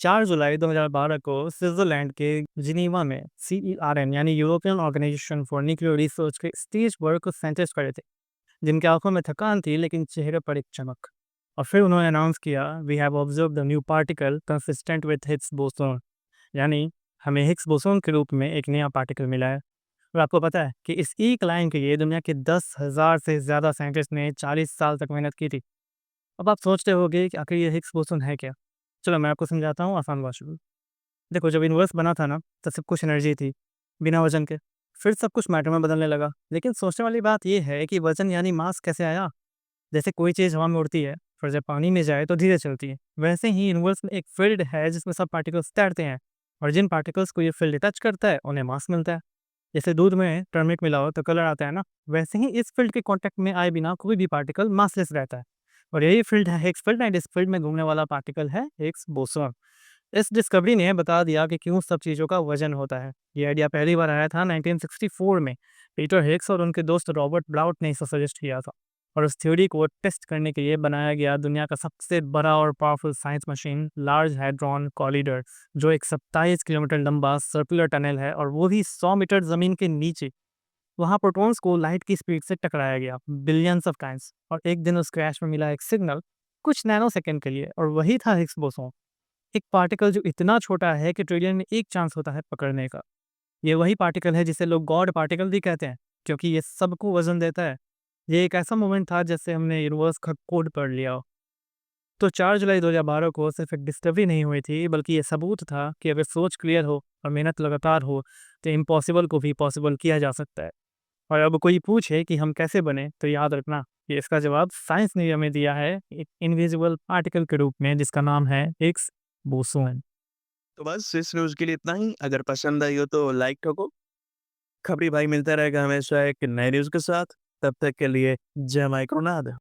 4 जुलाई 2012 को स्विट्ज़रलैंड के जिनीवा में CERN यानी European organisation for nuclear research के स्टेज वर्क को साइंटिस्ट खड़े थे, जिनकी आंखों में थकान थी लेकिन चेहरे पर एक चमक। और फिर उन्होंने अनाउंस किया, we have observe the new particle consistent with Higgs boson, यानी हमें हिग्स बोसोन के रूप में एक नया पार्टिकल मिला है। और आपको पता है कि इस एक लाइन के लिए दुनिया के 10,000 से ज़्यादा साइंटिस्ट ने 40 साल तक मेहनत की थी। अब आप सोचते होगे कि आखिर ये हिग्स बोसोन है क्या? चलो मैं आपको समझाता हूँ आसान भाषा में। देखो, जब यूनिवर्स बना था ना, तो सब कुछ एनर्जी थी, बिना वजन के। फिर सब कुछ मैटर में बदलने लगा। लेकिन सोचने वाली बात ये है कि वजन यानी मास कैसे आया? जैसे कोई चीज़ हवा में उड़ती है, फिर जब पानी में जाए तो धीरे चलती है। वैसे ही यूनिवर्स में एक फील्ड है जिसमें सब पार्टिकल्स तैरते हैं, और जिन पार्टिकल्स को ये फील्ड टच करता है उन्हें मास मिलता है। जैसे दूध में टर्मरिक मिलाओ तो कलर आता है ना, वैसे ही इस फील्ड के कांटेक्ट में आए बिना कोई भी पार्टिकल मासलेस रहता है। और यही फील्ड है हिग्स फील्ड, एंड इस फील्ड में घूमने वाला पार्टिकल है हिग्स बोसॉन। इस डिस्कवरी ने बता दिया कि क्यों सब चीज़ों का वजन होता है। ये आइडिया पहली बार आया था 1964 में। पीटर हिग्स और उनके दोस्त रॉबर्ट ब्लाउट ने इसे सजेस्ट किया था, और उस थ्योरी को टेस्ट करने के लिए बनाया गया दुनिया का सबसे बड़ा और powerful science machine large hadron collider, जो एक 27 किलोमीटर लंबा सर्कुलर टनल है, और वो भी 100 मीटर जमीन के नीचे। वहाँ प्रोटॉन्स को लाइट की स्पीड से टकराया गया बिलियंस ऑफ टाइम्स, और एक दिन उस क्रैश में मिला एक सिग्नल, कुछ नैनो सेकंड के लिए, और वही था हिग्स बोसॉन। एक पार्टिकल जो इतना छोटा है कि ट्रिलियन में एक चांस होता है पकड़ने का। ये वही पार्टिकल है जिसे लोग गॉड पार्टिकल भी कहते हैं, क्योंकि ये सबको वजन देता है। ये एक ऐसा मोमेंट था जैसे हमने यूनिवर्स का कोड पढ़ लिया हो। तो 4 जुलाई 2012 को सिर्फ एक डिस्कवरी नहीं हुई थी, बल्कि ये सबूत था कि अगर सोच क्लियर हो और मेहनत लगातार हो, तो इम्पॉसिबल को भी पॉसिबल किया जा सकता है। और अब कोई पूछे कि हम कैसे बने, तो याद रखना कि इसका जवाब साइंस ने हमें दिया है, एक इनविजिबल पार्टिकल के रूप में जिसका नाम है हिग्स बोसोन। तो बस इस न्यूज़ के लिए इतना ही। अगर पसंद आई हो तो लाइक ठोको। खबरी भाई मिलता रहेगा हमेशा एक नए न्यूज़ के साथ। तब तक के लिए जय माइक्रोनाथ।